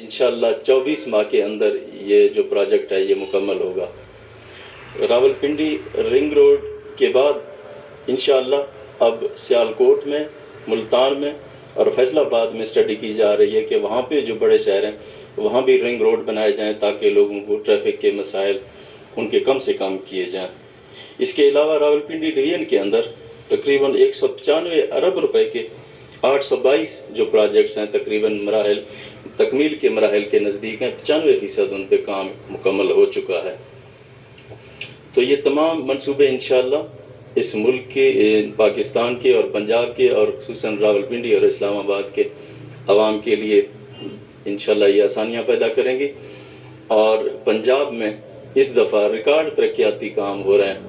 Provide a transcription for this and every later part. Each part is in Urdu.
انشاءاللہ 24 ماہ کے اندر یہ جو پروجیکٹ ہے یہ مکمل ہوگا۔ راولپنڈی رنگ روڈ کے بعد انشاءاللہ اب سیالکوٹ میں، ملتان میں اور فیصل آباد میں اسٹڈی کی جا رہی ہے کہ وہاں پہ جو بڑے شہر ہیں وہاں بھی رنگ روڈ بنائے جائیں تاکہ لوگوں کو ٹریفک کے مسائل ان کے کم سے کم کیے جائیں۔ اس کے علاوہ راولپنڈی ڈویژن کے اندر تقریباً 195 ارب روپے کے 822 جو پروجیکٹس ہیں تقریباً مراحل تکمیل کے مراحل کے نزدیک ہیں، 95% ان پہ کام مکمل ہو چکا ہے۔ تو یہ تمام منصوبے انشاءاللہ اس ملک کے، پاکستان کے اور پنجاب کے اور خصوصاً راولپنڈی اور اسلام آباد کے عوام کے لیے انشاءاللہ یہ آسانیاں پیدا کریں گی، اور پنجاب میں اس دفعہ ریکارڈ ترقیاتی کام ہو رہے ہیں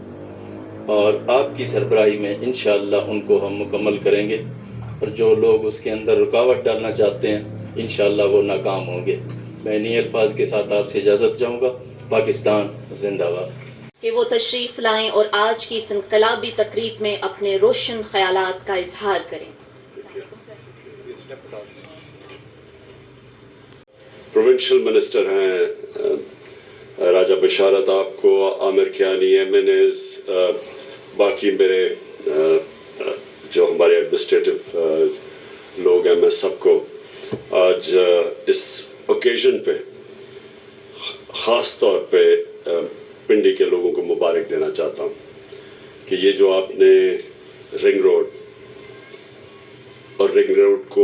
اور آپ کی سربراہی میں انشاءاللہ ان کو ہم مکمل کریں گے، اور جو لوگ اس کے اندر رکاوٹ ڈالنا چاہتے ہیں انشاءاللہ وہ ناکام ہوں گے۔ میں انہی الفاظ کے ساتھ آپ سے اجازت چاہوں گا۔ پاکستان زندہ باد۔ کہ وہ تشریف لائیں اور آج کی اس انقلابی تقریب میں اپنے روشن خیالات کا اظہار کریں۔ پروونشل منسٹر ہیں راجہ بشارت، آپ کو، عامر کیانی، MNAs، باقی میرے جو ہمارے ایڈمنسٹریٹو لوگ ہیں، میں سب کو آج اس اوکیزن پہ خاص طور پہ پنڈی کے لوگوں کو مبارک دینا چاہتا ہوں کہ یہ جو آپ نے رنگ روڈ اور رنگ روڈ کو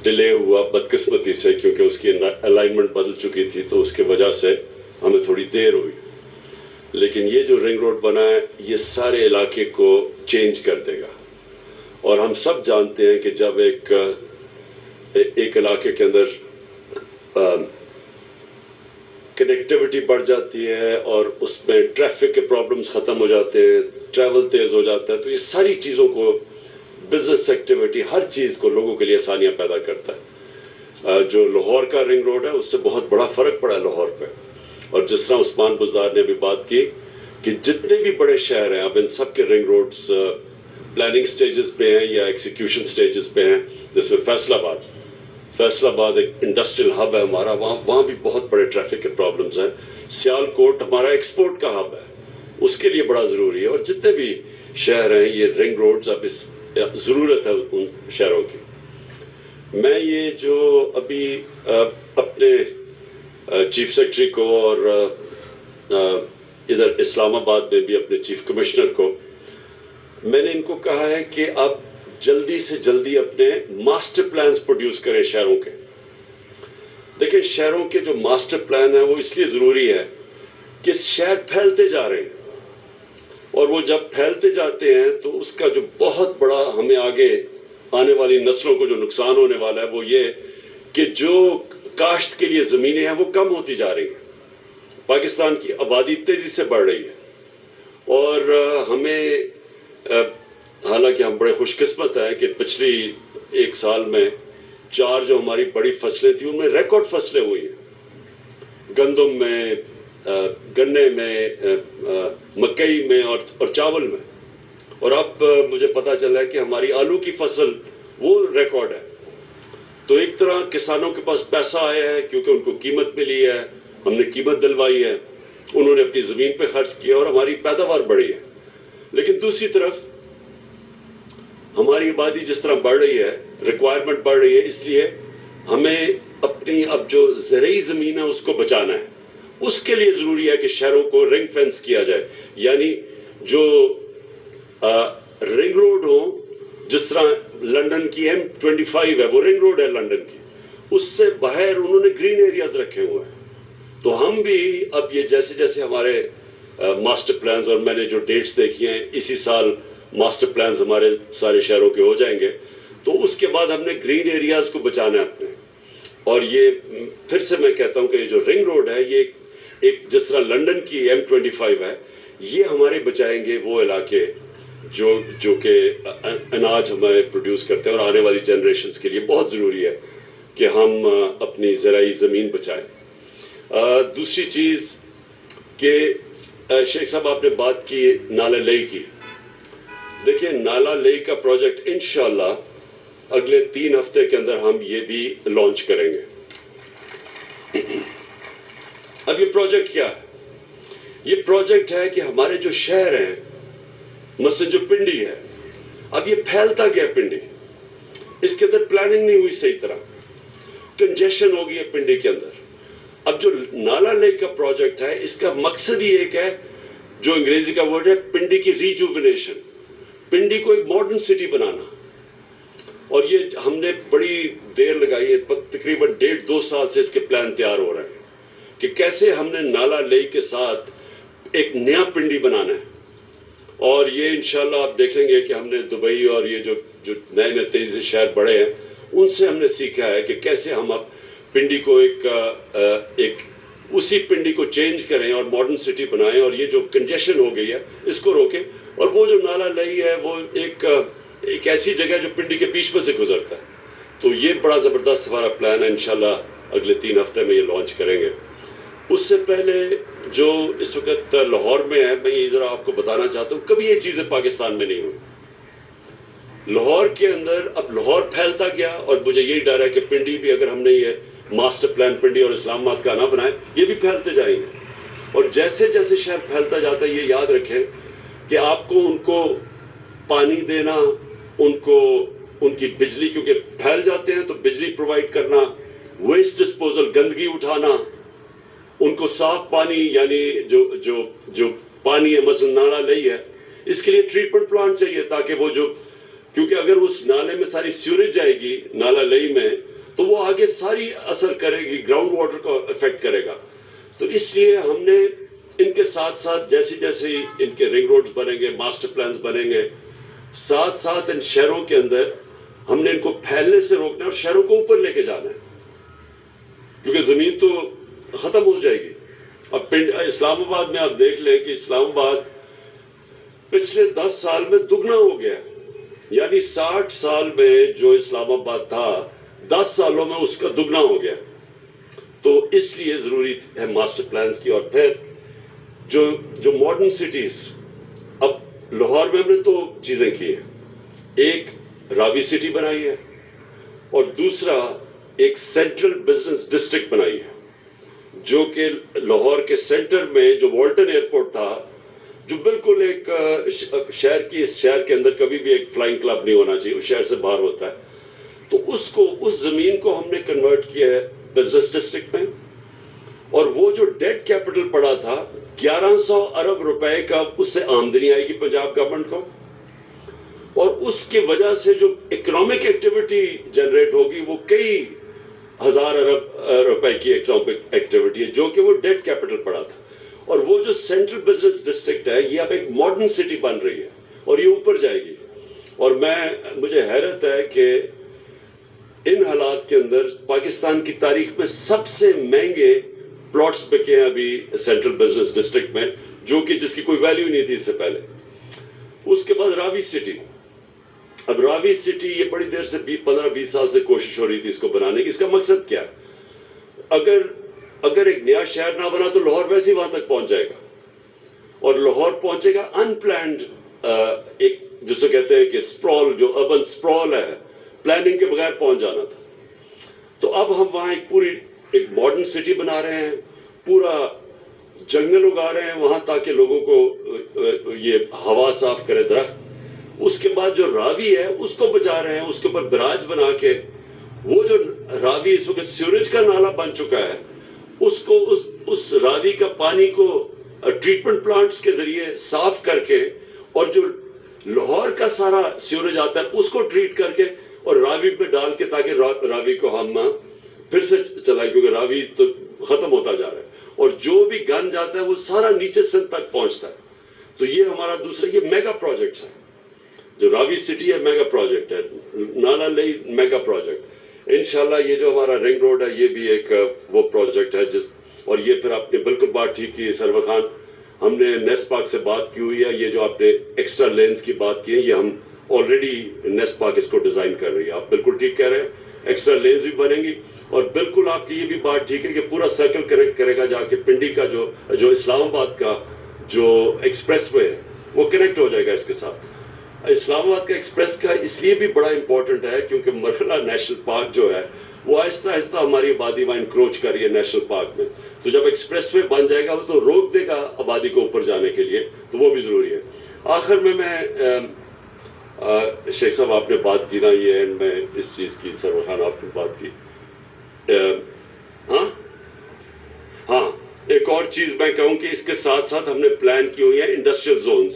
ڈیلے ہوا بدقسمتی سے، کیونکہ اس کی الائنمنٹ بدل چکی تھی تو اس کی وجہ سے ہمیں تھوڑی دیر ہوئی، لیکن یہ جو رنگ روڈ بنا ہے یہ سارے علاقے کو چینج کر دے گا۔ اور ہم سب جانتے ہیں کہ جب ایک علاقے کے اندر کنیکٹیوٹی بڑھ جاتی ہے اور اس میں ٹریفک کے پرابلمز ختم ہو جاتے ہیں، ٹریول تیز ہو جاتا ہے، تو یہ ساری چیزوں کو، بزنس ایکٹیویٹی، ہر چیز کو لوگوں کے لیے آسانیاں پیدا کرتا ہے۔ جو لاہور کا رنگ روڈ ہے اس سے بہت بڑا فرق پڑا ہے لاہور پہ، اور جس طرح عثمان بزدار نے بھی بات کی کہ جتنے بھی بڑے شہر ہیں اب ان سب کے رنگ روڈز پلاننگ سٹیجز پہ ہیں یا ایکسیکیوشن سٹیجز پہ ہیں، جس میں فیصل آباد ایک انڈسٹریل ہب ہے ہمارا، وہاں بھی بہت بڑے ٹریفک کے پرابلمز ہیں۔ سیالکوٹ ہمارا ایکسپورٹ کا ہب ہے، اس کے لیے بڑا ضروری ہے، اور جتنے بھی شہر ہیں یہ رنگ روڈز اب اس ضرورت ہے ان شہروں کی۔ میں یہ جو ابھی اپنے چیف سیکرٹری کو اور ادھر اسلام آباد میں بھی اپنے چیف کمشنر کو میں نے ان کو کہا ہے کہ اب جلدی سے جلدی اپنے ماسٹر پلانز پروڈیوس کریں شہروں کے۔ دیکھیں شہروں کے جو ماسٹر پلان ہیں وہ اس لیے ضروری ہے کہ شہر پھیلتے جا رہے ہیں، اور وہ جب پھیلتے جاتے ہیں تو اس کا جو بہت بڑا ہمیں آگے آنے والی نسلوں کو جو نقصان ہونے والا ہے وہ یہ کہ جو کاشت کے لیے زمینیں ہیں وہ کم ہوتی جا رہی ہیں۔ پاکستان کی آبادی تیزی سے بڑھ رہی ہے، اور ہمیں حالانکہ ہم بڑے خوش قسمت ہیں کہ پچھلی ایک سال میں 4 جو ہماری بڑی فصلیں تھیں ان میں ریکارڈ فصلیں ہوئی ہیں، گندم میں، گنے میں، مکئی میں اور چاول میں، اور اب مجھے پتا چلا ہے کہ ہماری آلو کی فصل وہ ریکارڈ ہے۔ تو ایک طرح کسانوں کے پاس پیسہ آیا ہے کیونکہ ان کو قیمت ملی ہے، ہم نے قیمت دلوائی ہے، انہوں نے اپنی زمین پہ خرچ کیا اور ہماری پیداوار بڑھی ہے۔ لیکن دوسری طرف ہماری آبادی جس طرح بڑھ رہی ہے، ریکوائرمنٹ بڑھ رہی ہے، اس لیے ہمیں اپنی اب جو زرعی زمین ہے اس کو بچانا ہے۔ اس کے لیے ضروری ہے کہ شہروں کو رنگ فینس کیا جائے، یعنی جو رنگ روڈ ہو، جس طرح لنڈن کی M25 ہے وہ رنگ روڈ ہے لنڈن کی، اس سے باہر انہوں نے گرین ایریاز رکھے ہوئے ہیں۔ تو ہم بھی اب یہ جیسے جیسے ہمارے ماسٹر پلانز، اور میں نے جو ڈیٹس دیکھی ہیں اسی سال ماسٹر پلانز ہمارے سارے شہروں کے ہو جائیں گے، تو اس کے بعد ہم نے گرین ایریاز کو بچانا ہے اپنے۔ اور یہ پھر سے میں کہتا ہوں کہ یہ جو رنگ روڈ ہے یہ ایک جس طرح لنڈن کی M25 ہے، یہ ہمارے بچائیں گے وہ علاقے جو کہ اناج ہمیں پروڈیوس کرتے ہیں، اور آنے والی جنریشنز کے لیے بہت ضروری ہے کہ ہم اپنی زرعی زمین بچائیں۔ دوسری چیز کہ شیخ صاحب آپ نے بات کی نالہ لئی کی، دیکھیں نالہ لئی کا پروجیکٹ انشاءاللہ اگلے 3 ہفتے کے اندر ہم یہ بھی لانچ کریں گے۔ اب یہ پروجیکٹ کیا ہے؟ یہ پروجیکٹ ہے کہ ہمارے جو شہر ہیں، مثلا جو پنڈی ہے، اب یہ پھیلتا گیا پنڈی، اس کے اندر پلاننگ نہیں ہوئی صحیح طرح، کنجیشن ہو گئی ہے پنڈی کے اندر. اب جو نالا لیک کا پروجیکٹ ہے، اس کا مقصد ہی ایک ہے، جو انگریزی کا ورڈ ہے پنڈی کی ریجوونیشن، پنڈی کو ایک ماڈرن سٹی بنانا. اور یہ ہم نے بڑی دیر لگائی ہے، تقریباً 1.5-2 سال سے اس کے پلان تیار ہو رہے ہیں کہ کیسے ہم نے نالا لیک کے ساتھ ایک نیا پنڈی بنانا ہے. اور یہ انشاءاللہ آپ دیکھیں گے کہ ہم نے دبئی اور یہ جو نئے تیزی سے شہر بڑے ہیں، ان سے ہم نے سیکھا ہے کہ کیسے ہم اب پنڈی کو ایک اسی پنڈی کو چینج کریں اور ماڈرن سٹی بنائیں، اور یہ جو کنجیشن ہو گئی ہے اس کو روکیں. اور وہ جو نالا لئی ہے وہ ایک ایسی جگہ جو پنڈی کے بیچ میں سے گزرتا ہے. تو یہ بڑا زبردست ہمارا پلان ہے، انشاءاللہ اگلے 3 ہفتے میں یہ لانچ کریں گے. اس سے پہلے جو اس وقت لاہور میں ہے، میں یہ ذرا آپ کو بتانا چاہتا ہوں، کبھی یہ چیزیں پاکستان میں نہیں ہوئی. لاہور کے اندر اب لاہور پھیلتا گیا، اور مجھے یہی ڈر ہے کہ پنڈی بھی اگر ہم نے یہ ماسٹر پلان پنڈی اور اسلام آباد کا نہ بنائے، یہ بھی پھیلتے جائیں گے. اور جیسے جیسے شہر پھیلتا جاتا ہے، یہ یاد رکھیں کہ آپ کو ان کو پانی دینا، ان کی بجلی، کیونکہ پھیل جاتے ہیں تو بجلی پرووائڈ کرنا، ویسٹ ڈسپوزل، گندگی اٹھانا، ان کو صاف پانی، یعنی جو پانی ہے مثلا نالا لئی ہے، اس کے لیے ٹریٹمنٹ پلانٹ چاہیے، تاکہ وہ کیونکہ اگر اس نالے میں ساری سیوریج جائے گی نالا لئی میں، تو وہ آگے ساری اثر کرے گی، گراؤنڈ واٹر کو افیکٹ کرے گا. تو اس لیے ہم نے ان کے ساتھ ساتھ جیسے جیسے ان کے رنگ روڈز بنیں گے، ماسٹر پلانز بنیں گے، ساتھ ساتھ ان شہروں کے اندر ہم نے ان کو پھیلنے سے روکنا ہے اور شہروں کو اوپر لے کے جانا ہے، کیونکہ زمین تو ختم ہو جائے گی. اب اسلام آباد میں آپ دیکھ لیں کہ اسلام آباد پچھلے 10 سال میں دگنا ہو گیا، یعنی 60 سال میں جو اسلام آباد تھا 10 سالوں میں اس کا دگنا ہو گیا. تو اس لیے ضروری ہے ماسٹر پلانز کی. اور پھر جو ماڈرن سٹیز، اب لاہور میں ہم نے 2 چیزیں کی ہیں، ایک راوی سٹی بنائی ہے اور دوسرا ایک سینٹرل بزنس ڈسٹرکٹ بنائی ہے، جو کہ لاہور کے سینٹر میں جو والٹن ایئرپورٹ تھا، جو بالکل ایک شہر کے اندر کبھی بھی ایک فلائنگ کلب نہیں ہونا چاہیے، اس شہر سے باہر ہوتا ہے. تو اس زمین کو ہم نے کنورٹ کیا ہے بزنس ڈسٹرکٹ میں. اور وہ جو ڈیٹ کیپٹل پڑا تھا 1100 ارب روپے کا، اس سے آمدنی آئے گی پنجاب گورنمنٹ کو، اور اس کی وجہ سے جو اکنامک ایکٹیویٹی جنریٹ ہوگی وہ کئی ہزار ارب روپے کی اکنامک ایکٹیویٹی ہے، جو کہ وہ ڈیٹ کیپٹل پڑا تھا. اور وہ جو سینٹرل بزنس ڈسٹرکٹ ہے، یہ اب ایک ماڈرن سٹی بن رہی ہے اور یہ اوپر جائے گی. اور مجھے حیرت ہے کہ ان حالات کے اندر پاکستان کی تاریخ میں سب سے مہنگے پلاٹس بکے ہیں ابھی سینٹرل بزنس ڈسٹرکٹ میں، جس کی کوئی ویلیو نہیں تھی اس سے پہلے. اس کے بعد راوی سٹی. اب راوی سٹی یہ بڑی دیر سے 15-20 سال سے کوشش ہو رہی تھی اس کو بنانے کی. اس کا مقصد کیا ہے؟ اگر ایک نیا شہر نہ بنا تو لاہور ویسے ہی وہاں تک پہنچ جائے گا، اور لاہور پہنچے گا ان پلانڈ، ایک جس کو کہتے ہیں کہ سپرال، جو اربن سپرال ہے، پلاننگ کے بغیر پہنچ جانا تھا. تو اب ہم وہاں ایک ماڈرن سٹی بنا رہے ہیں، پورا جنگل اگا رہے ہیں وہاں تاکہ لوگوں کو یہ ہوا صاف کرے درخت. اس کے بعد جو راوی ہے اس کو بچا رہے ہیں، اس کے اوپر براج بنا کے وہ جو راوی اس وقت سیوریج کا نالا بن چکا ہے، اس راوی کا پانی کو ٹریٹمنٹ پلانٹس کے ذریعے صاف کر کے، اور جو لاہور کا سارا سیوریج آتا ہے اس کو ٹریٹ کر کے اور راوی پہ ڈال کے، تاکہ راوی کو ہم پھر سے چلائیں، کیونکہ راوی تو ختم ہوتا جا رہا ہے اور جو بھی گن جاتا ہے وہ سارا نیچے سندھ تک پہنچتا ہے. تو یہ ہمارا دوسرا یہ میگا پروجیکٹس ہے. جو راوی سٹی ہے میگا پروجیکٹ ہے، نالا لئی میگا پروجیکٹ. انشاءاللہ یہ جو ہمارا رنگ روڈ ہے یہ بھی ایک وہ پروجیکٹ ہے اور یہ پھر آپ نے بالکل بات ٹھیک کی سرور خان، ہم نے نیس پاک سے بات کی ہوئی ہے. یہ جو آپ نے ایکسٹرا لینز کی بات کی ہے، یہ ہم آلریڈی نیس پاک اس کو ڈیزائن کر رہی ہے. آپ بالکل ٹھیک کہہ رہے ہیں، ایکسٹرا لینز بھی بنیں گی. اور بالکل آپ کی یہ بھی بات ٹھیک ہے کہ پورا سرکل کنیکٹ کرے گا جا کے پنڈی کا جو اسلام آباد کا جو ایکسپریس وے ہے وہ کنیکٹ ہو جائے گا اس کے ساتھ. اسلام آباد کا ایکسپریس کا اس لیے بھی بڑا امپورٹنٹ ہے کیونکہ مرحلہ نیشنل پارک جو ہے وہ آہستہ آہستہ ہماری آبادی وہاں انکروچ کر رہی ہے نیشنل پارک میں. تو جب ایکسپریس وے بن جائے گا وہ تو روک دے گا آبادی کو اوپر جانے کے لیے, تو وہ بھی ضروری ہے. آخر میں شیخ صاحب آپ نے بات کی نا, یہ اینڈ میں اس چیز کی, سرور خان آپ نے بات کی, ہاں ایک اور چیز میں کہوں کہ اس کے ساتھ ساتھ ہم نے پلان کی ہوئی ہے انڈسٹریل زونز.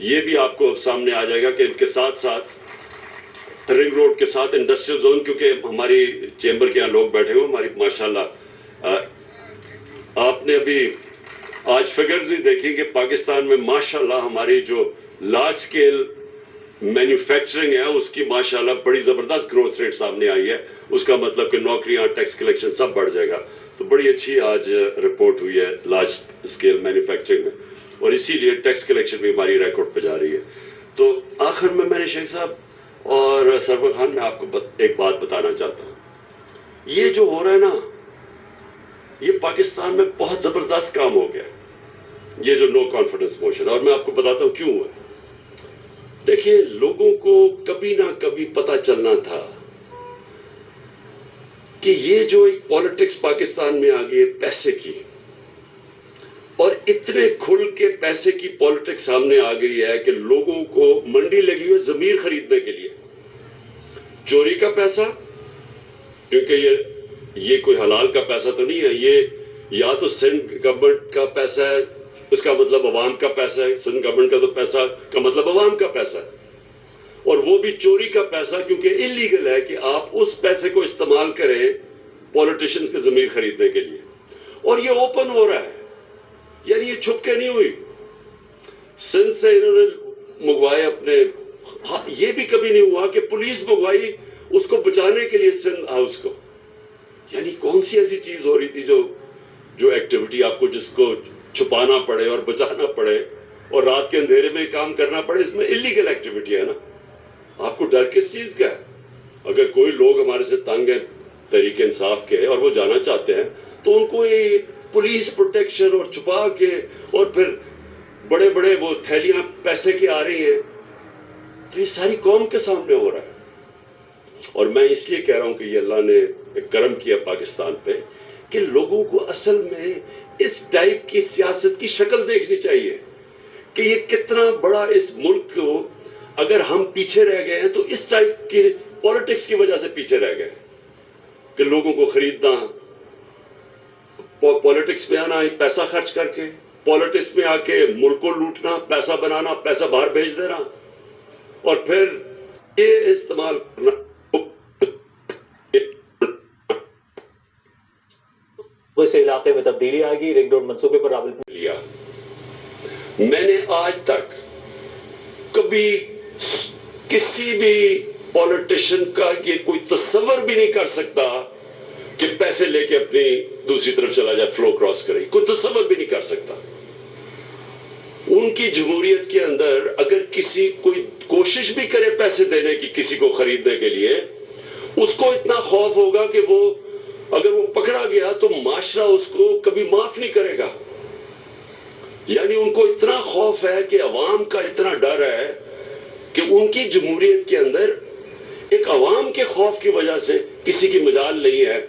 یہ بھی آپ کو سامنے آ جائے گا کہ ان کے ساتھ ساتھ رنگ روڈ کے ساتھ انڈسٹریل زون, کیونکہ ہماری چیمبر کے یہاں لوگ بیٹھے ہوئے ہماری ماشاءاللہ, آپ نے ابھی آج فگرز بھی دیکھی کہ پاکستان میں ماشاءاللہ ہماری جو لارج سکیل مینوفیکچرنگ ہے اس کی ماشاءاللہ بڑی زبردست گروتھ ریٹ سامنے آئی ہے. اس کا مطلب کہ نوکریاں, ٹیکس کلیکشن سب بڑھ جائے گا. تو بڑی اچھی آج رپورٹ ہوئی ہے لارج اسکیل مینوفیکچرنگ میں, اور اسی لیے ٹیکس کلیکشن بھی ہماری ریکارڈ پہ جا رہی ہے. تو آخر میں نے شیخ صاحب اور سرور خان میں آپ کو ایک بات بتانا چاہتا ہوں, یہ جو ہو رہا ہے نا یہ پاکستان میں بہت زبردست کام ہو گیا, یہ جو نو کانفیڈنس موشن. اور میں آپ کو بتاتا ہوں کیوں ہے. دیکھیں, لوگوں کو کبھی نہ کبھی پتہ چلنا تھا کہ یہ جو ایک پالیٹکس پاکستان میں آ گئی ہے پیسے کی, اور اتنے کھل کے پیسے کی پالیٹکس سامنے آ گئی ہے کہ لوگوں کو منڈی لگی ہوئی ضمیر خریدنے کے لیے. چوری کا پیسہ, کیونکہ یہ کوئی حلال کا پیسہ تو نہیں ہے, یہ یا تو سندھ گورنمنٹ کا پیسہ ہے, اس کا مطلب عوام کا پیسہ ہے. سندھ گورنمنٹ کا تو پیسہ کا مطلب عوام کا پیسہ ہے, اور وہ بھی چوری کا پیسہ, کیونکہ انلیگل ہے کہ آپ اس پیسے کو استعمال کریں پولیٹیشینز کے ضمیر خریدنے کے لیے. اور یہ اوپن ہو رہا ہے, یعنی یہ چھپ کے نہیں ہوئی. سندھ سے انہوں نے منگوائے اپنے, یہ بھی کبھی نہیں ہوا کہ پولیس منگوائی اس کو بچانے کے لیے سندھ ہاؤس کو. یعنی کون سی ایسی چیز ہو رہی تھی جو ایکٹیویٹی آپ کو جس کو چھپانا پڑے اور بچانا پڑے اور رات کے اندھیرے میں کام کرنا پڑے, اس میں انلیگل ایکٹیویٹی ہے نا. آپ کو ڈر کس چیز کا ہے؟ اگر کوئی لوگ ہمارے سے تنگ ہیں تحریک انصاف کے اور وہ جانا چاہتے ہیں تو ان کو یہ پولیس پروٹیکشن اور چھپا کے, اور پھر بڑے بڑے وہ تھیلیاں پیسے کی آ رہی ہیں, تو یہ ساری قوم کے سامنے ہو رہا ہے. اور میں اس لیے کہہ رہا ہوں کہ یہ اللہ نے ایک کرم کیا پاکستان پہ کہ لوگوں کو اصل میں اس ٹائپ کی سیاست کی شکل دیکھنی چاہیے کہ یہ کتنا بڑا اس ملک کو, اگر ہم پیچھے رہ گئے ہیں تو اس ٹائپ کی پالیٹکس کی وجہ سے پیچھے رہ گئے کہ لوگوں کو خریدنا, پالیٹکس میں آنا پیسہ خرچ کر کے, پالیٹکس میں آ کے ملک کو لوٹنا, پیسہ بنانا, پیسہ باہر بھیج دینا, اور پھر یہ استعمال کرنا. اس علاقے میں تبدیلی آئے گی, رنگ روڈ منصوبے پر راولپنڈی لیا. میں نے آج تک کبھی کسی بھی پولیٹیشین کا یہ کوئی تصور بھی نہیں کر سکتا کہ پیسے لے کے اپنی دوسری طرف چلا جائے, فلو کراس کرے, کوئی تصور بھی نہیں کر سکتا. ان کی جمہوریت کے اندر اگر کسی کوئی کوشش بھی کرے پیسے دینے کی کسی کو خریدنے کے لیے, اس کو اتنا خوف ہوگا کہ وہ اگر وہ پکڑا گیا تو معاشرہ اس کو کبھی معاف نہیں کرے گا. یعنی ان کو اتنا خوف ہے کہ عوام کا اتنا ڈر ہے کہ ان کی جمہوریت کے اندر ایک عوام کے خوف کی وجہ سے کسی کی مجال نہیں ہے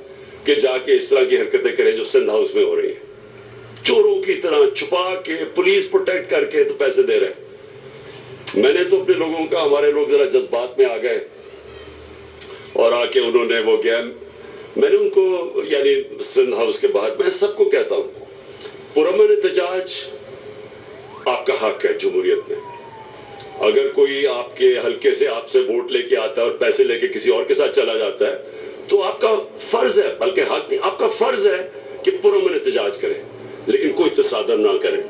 کہ جا کے اس طرح کی حرکتیں کریں جو سندھ ہاؤس میں ہو رہی ہیں. چوروں کی طرح چھپا کے, پولیس پروٹیکٹ کر کے تو پیسے دے رہے ہیں. میں نے تو اپنے لوگوں کا, ہمارے لوگ ذرا جذبات میں آ گئے اور آ کے انہوں نے وہ کیا, میں نے ان کو, یعنی سندھ ہاؤس کے بعد میں سب کو کہتا ہوں پرامن احتجاج آپ کا حق ہے جمہوریت میں. اگر کوئی آپ کے حلقے سے آپ سے ووٹ لے کے آتا ہے اور پیسے لے کے کسی اور کے ساتھ چلا جاتا ہے تو آپ کا فرض ہے, بلکہ حق نہیں, آپ کا فرض ہے کہ پرامن احتجاج کریں, لیکن کوئی تصادم نہ کریں.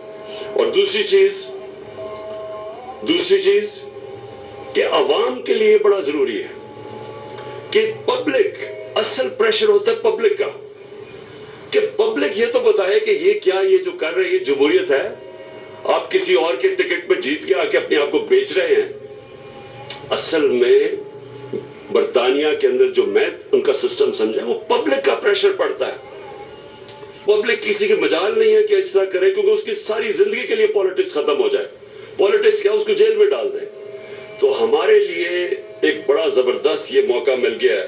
اور دوسری چیز کہ عوام کے لیے بڑا ضروری ہے کہ پبلک, اصل پریشر ہوتا ہے پبلک کا, کہ پبلک یہ تو بتائے کہ یہ کیا, یہ جو کر رہے ہیں جمہوریت ہے, آپ کسی اور کے ٹکٹ پہ جیت کے آ کے اپنے آپ کو بیچ رہے ہیں. اصل میں برطانیہ کے اندر جو میں ان کا سسٹم سمجھا, وہ پبلک کا پریشر پڑتا ہے. پبلک کسی کی مجال نہیں ہے کہ اس طرح کرے, کیونکہ اس کی ساری زندگی کے لیے پالیٹکس ختم ہو جائے. پالیٹکس کیا, اس کو جیل میں ڈال دیں. تو ہمارے لیے ایک بڑا زبردست یہ موقع مل گیا ہے